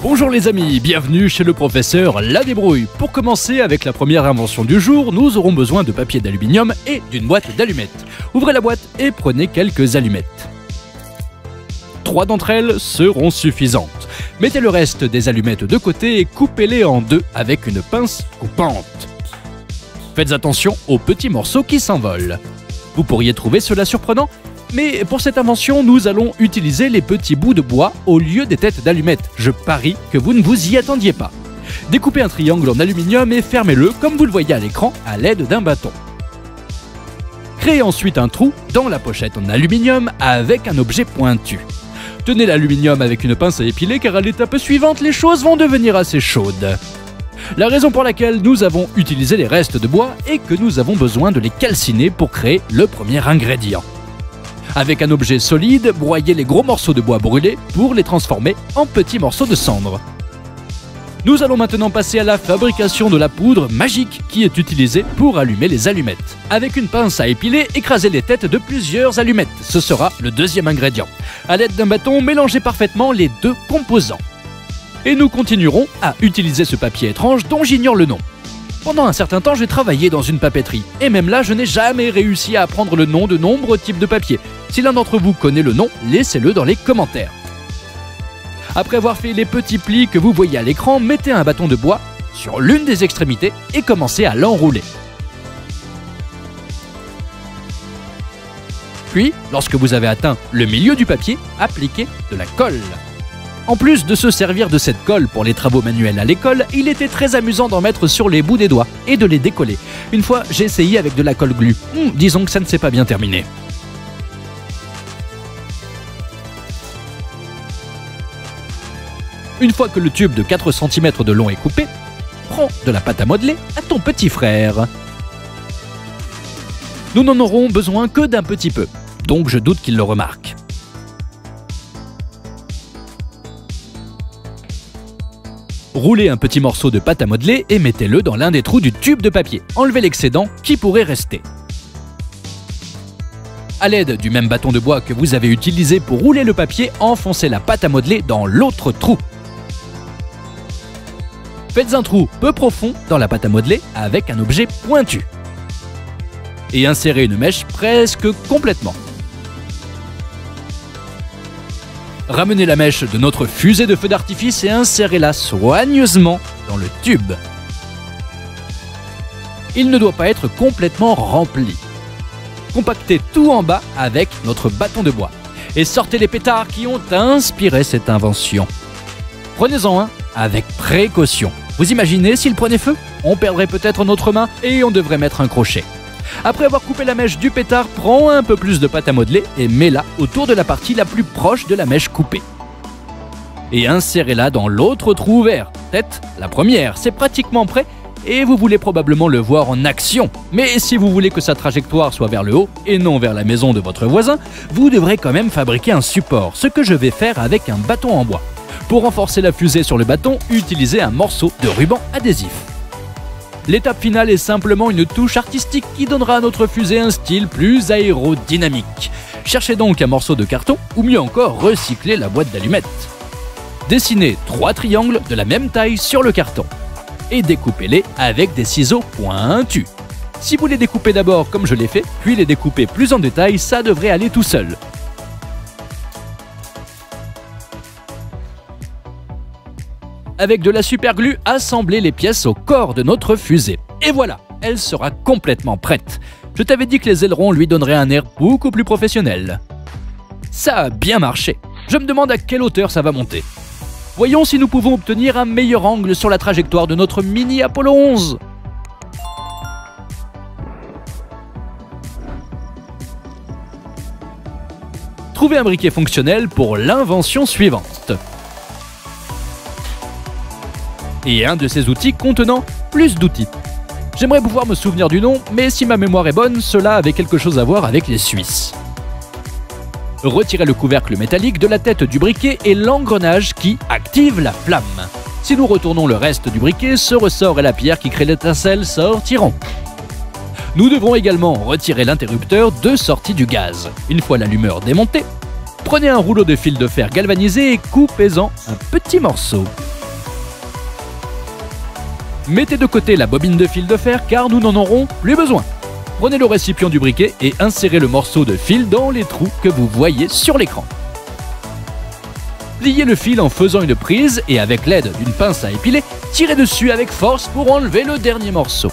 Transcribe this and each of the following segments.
Bonjour les amis, bienvenue chez le professeur La Débrouille. Pour commencer avec la première invention du jour, nous aurons besoin de papier d'aluminium et d'une boîte d'allumettes. Ouvrez la boîte et prenez quelques allumettes. 3 d'entre elles seront suffisantes. Mettez le reste des allumettes de côté et coupez-les en deux avec une pince coupante. Faites attention aux petits morceaux qui s'envolent. Vous pourriez trouver cela surprenant, mais pour cette invention, nous allons utiliser les petits bouts de bois au lieu des têtes d'allumettes. Je parie que vous ne vous y attendiez pas. Découpez un triangle en aluminium et fermez-le comme vous le voyez à l'écran à l'aide d'un bâton. Créez ensuite un trou dans la pochette en aluminium avec un objet pointu. Tenez l'aluminium avec une pince à épiler car à l'étape suivante, les choses vont devenir assez chaudes. La raison pour laquelle nous avons utilisé les restes de bois est que nous avons besoin de les calciner pour créer le premier ingrédient. Avec un objet solide, broyez les gros morceaux de bois brûlés pour les transformer en petits morceaux de cendre. Nous allons maintenant passer à la fabrication de la poudre magique qui est utilisée pour allumer les allumettes. Avec une pince à épiler, écrasez les têtes de plusieurs allumettes. Ce sera le deuxième ingrédient. À l'aide d'un bâton, mélangez parfaitement les deux composants. Et nous continuerons à utiliser ce papier étrange dont j'ignore le nom. Pendant un certain temps, j'ai travaillé dans une papeterie. Et même là, je n'ai jamais réussi à apprendre le nom de nombreux types de papier. Si l'un d'entre vous connaît le nom, laissez-le dans les commentaires. Après avoir fait les petits plis que vous voyez à l'écran, mettez un bâton de bois sur l'une des extrémités et commencez à l'enrouler. Puis, lorsque vous avez atteint le milieu du papier, appliquez de la colle. En plus de se servir de cette colle pour les travaux manuels à l'école, il était très amusant d'en mettre sur les bouts des doigts et de les décoller. Une fois, j'ai essayé avec de la colle glue. Disons que ça ne s'est pas bien terminé. Une fois que le tube de 4 cm de long est coupé, prends de la pâte à modeler à ton petit frère. Nous n'en aurons besoin que d'un petit peu, donc je doute qu'il le remarque. Roulez un petit morceau de pâte à modeler et mettez-le dans l'un des trous du tube de papier. Enlevez l'excédent qui pourrait rester. À l'aide du même bâton de bois que vous avez utilisé pour rouler le papier, enfoncez la pâte à modeler dans l'autre trou. Faites un trou peu profond dans la pâte à modeler avec un objet pointu. Et insérez une mèche presque complètement. Ramenez la mèche de notre fusée de feu d'artifice et insérez-la soigneusement dans le tube. Il ne doit pas être complètement rempli. Compactez tout en bas avec notre bâton de bois et sortez les pétards qui ont inspiré cette invention. Prenez-en un avec précaution. Vous imaginez s'il prenait feu? On perdrait peut-être notre main et on devrait mettre un crochet. Après avoir coupé la mèche du pétard, prends un peu plus de pâte à modeler et mets-la autour de la partie la plus proche de la mèche coupée. Et insérez-la dans l'autre trou ouvert. Tête, la première, c'est pratiquement prêt et vous voulez probablement le voir en action. Mais si vous voulez que sa trajectoire soit vers le haut et non vers la maison de votre voisin, vous devrez quand même fabriquer un support, ce que je vais faire avec un bâton en bois. Pour renforcer la fusée sur le bâton, utilisez un morceau de ruban adhésif. L'étape finale est simplement une touche artistique qui donnera à notre fusée un style plus aérodynamique. Cherchez donc un morceau de carton ou mieux encore, recyclez la boîte d'allumettes. Dessinez 3 triangles de la même taille sur le carton et découpez-les avec des ciseaux pointus. Si vous les découpez d'abord comme je l'ai fait, puis les découpez plus en détail, ça devrait aller tout seul. Avec de la superglue, assemblez les pièces au corps de notre fusée. Et voilà, elle sera complètement prête. Je t'avais dit que les ailerons lui donneraient un air beaucoup plus professionnel. Ça a bien marché. Je me demande à quelle hauteur ça va monter. Voyons si nous pouvons obtenir un meilleur angle sur la trajectoire de notre mini Apollo 11. Trouvez un briquet fonctionnel pour l'invention suivante. Et un de ces outils contenant plus d'outils. J'aimerais pouvoir me souvenir du nom, mais si ma mémoire est bonne, cela avait quelque chose à voir avec les Suisses. Retirez le couvercle métallique de la tête du briquet et l'engrenage qui active la flamme. Si nous retournons le reste du briquet, ce ressort et la pierre qui crée l'étincelle sortiront. Nous devrons également retirer l'interrupteur de sortie du gaz. Une fois l'allumeur démonté, prenez un rouleau de fil de fer galvanisé et coupez-en un petit morceau. Mettez de côté la bobine de fil de fer car nous n'en aurons plus besoin. Prenez le récipient du briquet et insérez le morceau de fil dans les trous que vous voyez sur l'écran. Pliez le fil en faisant une prise et avec l'aide d'une pince à épiler, tirez dessus avec force pour enlever le dernier morceau.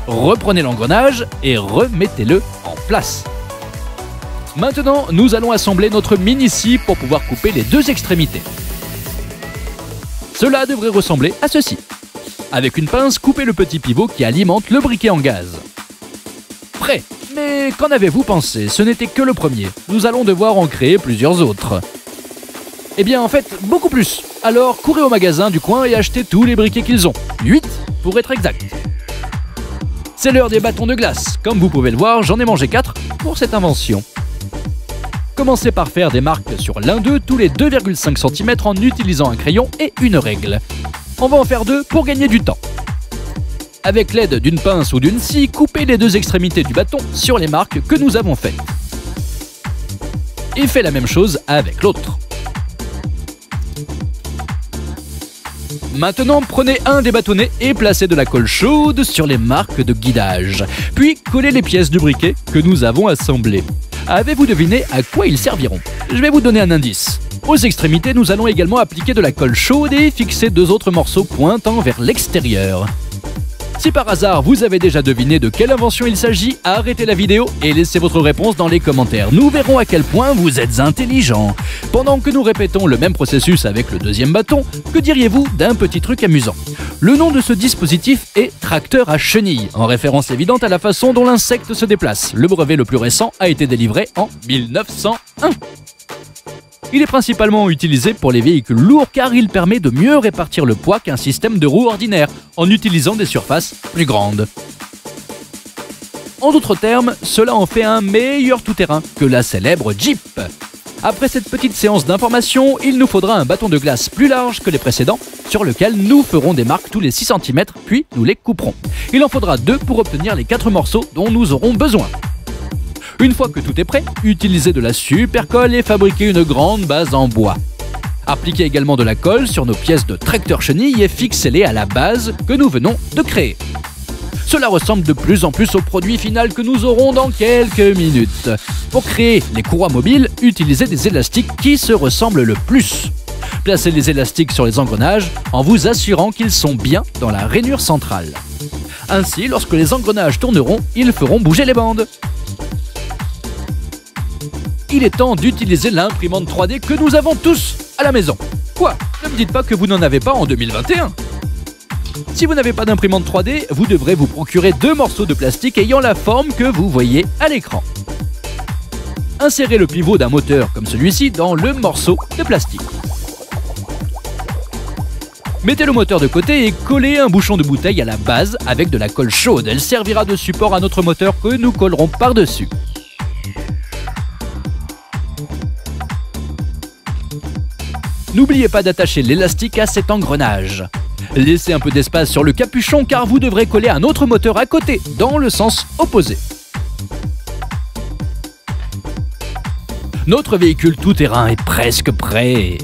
Reprenez l'engrenage et remettez-le en place. Maintenant, nous allons assembler notre mini-scie pour pouvoir couper les deux extrémités. Cela devrait ressembler à ceci. Avec une pince, coupez le petit pivot qui alimente le briquet en gaz. Prêt! Mais qu'en avez-vous pensé? Ce n'était que le premier. Nous allons devoir en créer plusieurs autres. Eh bien, en fait, beaucoup plus. Alors, courez au magasin du coin et achetez tous les briquets qu'ils ont. 8 pour être exact. C'est l'heure des bâtons de glace. Comme vous pouvez le voir, j'en ai mangé 4 pour cette invention. Commencez par faire des marques sur l'un d'eux tous les 2,5 cm en utilisant un crayon et une règle. On va en faire 2 pour gagner du temps. Avec l'aide d'une pince ou d'une scie, coupez les deux extrémités du bâton sur les marques que nous avons faites. Et faites la même chose avec l'autre. Maintenant, prenez un des bâtonnets et placez de la colle chaude sur les marques de guidage. Puis, collez les pièces du briquet que nous avons assemblées. Avez-vous deviné à quoi ils serviront? Je vais vous donner un indice. Aux extrémités, nous allons également appliquer de la colle chaude et fixer 2 autres morceaux pointant vers l'extérieur. Si par hasard vous avez déjà deviné de quelle invention il s'agit, arrêtez la vidéo et laissez votre réponse dans les commentaires. Nous verrons à quel point vous êtes intelligent. Pendant que nous répétons le même processus avec le deuxième bâton, que diriez-vous d'un petit truc amusant? Le nom de ce dispositif est tracteur à chenilles, en référence évidente à la façon dont l'insecte se déplace. Le brevet le plus récent a été délivré en 1901. Il est principalement utilisé pour les véhicules lourds car il permet de mieux répartir le poids qu'un système de roues ordinaire en utilisant des surfaces plus grandes. En d'autres termes, cela en fait un meilleur tout-terrain que la célèbre Jeep. Après cette petite séance d'information, il nous faudra un bâton de glace plus large que les précédents sur lequel nous ferons des marques tous les 6 cm puis nous les couperons. Il en faudra 2 pour obtenir les 4 morceaux dont nous aurons besoin. Une fois que tout est prêt, utilisez de la super colle et fabriquez une grande base en bois. Appliquez également de la colle sur nos pièces de tracteur chenille et fixez-les à la base que nous venons de créer. Cela ressemble de plus en plus au produit final que nous aurons dans quelques minutes. Pour créer les courroies mobiles, utilisez des élastiques qui se ressemblent le plus. Placez les élastiques sur les engrenages en vous assurant qu'ils sont bien dans la rainure centrale. Ainsi, lorsque les engrenages tourneront, ils feront bouger les bandes. Il est temps d'utiliser l'imprimante 3D que nous avons tous à la maison. Quoi? Ne me dites pas que vous n'en avez pas en 2021. Si vous n'avez pas d'imprimante 3D, vous devrez vous procurer 2 morceaux de plastique ayant la forme que vous voyez à l'écran. Insérez le pivot d'un moteur comme celui-ci dans le morceau de plastique. Mettez le moteur de côté et collez un bouchon de bouteille à la base avec de la colle chaude. Elle servira de support à notre moteur que nous collerons par-dessus. N'oubliez pas d'attacher l'élastique à cet engrenage. Laissez un peu d'espace sur le capuchon car vous devrez coller un autre moteur à côté, dans le sens opposé. Notre véhicule tout-terrain est presque prêt.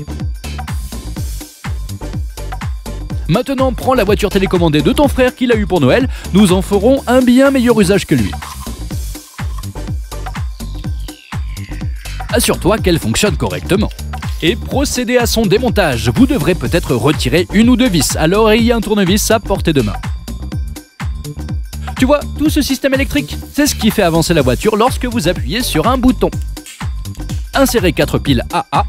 Maintenant, prends la voiture télécommandée de ton frère qu'il a eue pour Noël. Nous en ferons un bien meilleur usage que lui. Assure-toi qu'elle fonctionne correctement. Et procédez à son démontage. Vous devrez peut-être retirer 1 ou 2 vis, alors ayez un tournevis à portée de main. Tu vois, tout ce système électrique, c'est ce qui fait avancer la voiture lorsque vous appuyez sur un bouton. Insérez 4 piles AA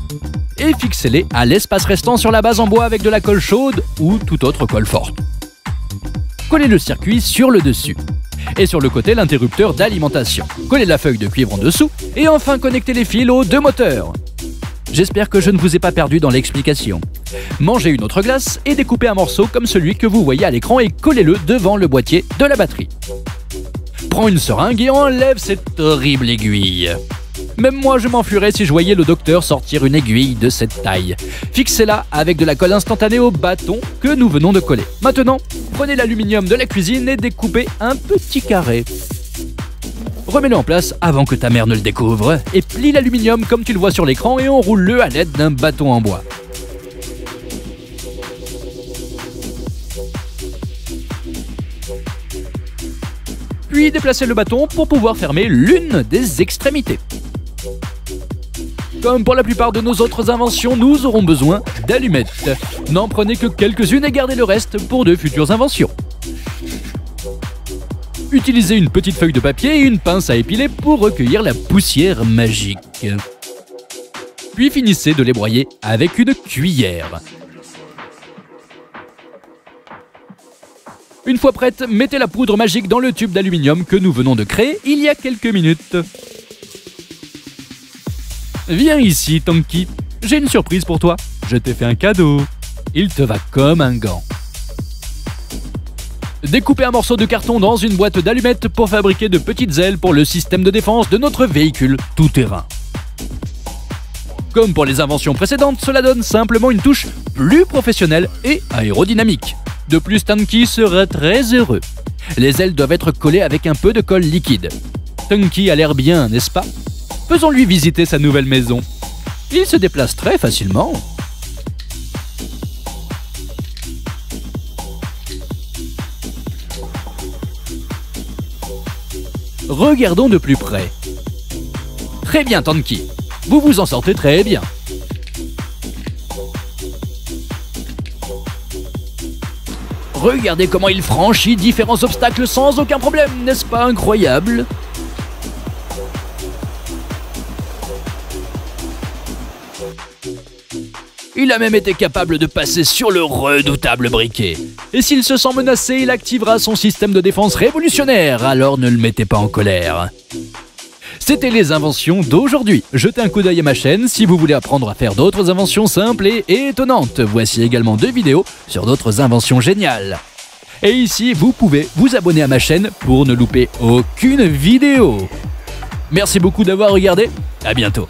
et fixez-les à l'espace restant sur la base en bois avec de la colle chaude ou toute autre colle forte. Collez le circuit sur le dessus. Et sur le côté, l'interrupteur d'alimentation. Collez la feuille de cuivre en dessous et enfin connectez les fils aux 2 moteurs. J'espère que je ne vous ai pas perdu dans l'explication. Mangez une autre glace et découpez un morceau comme celui que vous voyez à l'écran et collez-le devant le boîtier de la batterie. Prends une seringue et enlève cette horrible aiguille. Même moi je m'enfuirais si je voyais le docteur sortir une aiguille de cette taille. Fixez-la avec de la colle instantanée au bâton que nous venons de coller. Maintenant, prenez l'aluminium de la cuisine et découpez un petit carré. Remets-le en place avant que ta mère ne le découvre et plie l'aluminium comme tu le vois sur l'écran et enroule-le à l'aide d'un bâton en bois. puis déplacez le bâton pour pouvoir fermer l'une des extrémités. Comme pour la plupart de nos autres inventions, nous aurons besoin d'allumettes. N'en prenez que quelques-unes et gardez le reste pour de futures inventions. Utilisez une petite feuille de papier et une pince à épiler pour recueillir la poussière magique. Puis finissez de les broyer avec une cuillère. Une fois prête, mettez la poudre magique dans le tube d'aluminium que nous venons de créer il y a quelques minutes. Viens ici, Tonky. J'ai une surprise pour toi. Je t'ai fait un cadeau. Il te va comme un gant. Découpez un morceau de carton dans une boîte d'allumettes pour fabriquer de petites ailes pour le système de défense de notre véhicule tout-terrain. Comme pour les inventions précédentes, cela donne simplement une touche plus professionnelle et aérodynamique. De plus, Tonky sera très heureux. Les ailes doivent être collées avec un peu de colle liquide. Tonky a l'air bien, n'est-ce pas? Faisons-lui visiter sa nouvelle maison. Il se déplace très facilement. Regardons de plus près. Très bien, Tonky. Vous vous en sortez très bien. Regardez comment il franchit différents obstacles sans aucun problème, n'est-ce pas incroyable? Il a même été capable de passer sur le redoutable briquet. Et s'il se sent menacé, il activera son système de défense révolutionnaire, alors ne le mettez pas en colère. C'était les inventions d'aujourd'hui. Jetez un coup d'œil à ma chaîne si vous voulez apprendre à faire d'autres inventions simples et étonnantes. Voici également 2 vidéos sur d'autres inventions géniales. Et ici, vous pouvez vous abonner à ma chaîne pour ne louper aucune vidéo. Merci beaucoup d'avoir regardé. À bientôt.